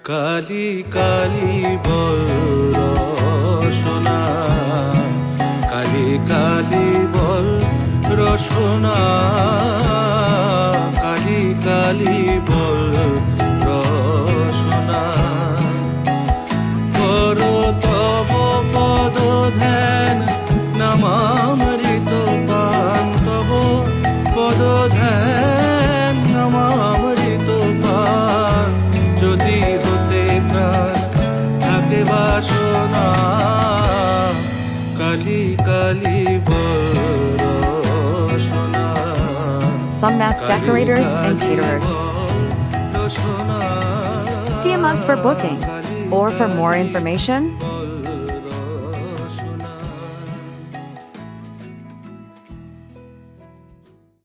কালি কালি বল রসনা, কালি কালি বল রসনা, কালি কালি বল রসনা। কর তব পদ ধ্যান নামামৃত পান, তব পদ ধ্যান নামামৃত পান। যদি হতে ত্রাণ থাকে বাসনা, কালি কালি বল রসনা। Sumnath Decorators and Caterers. DM us for booking or for more information.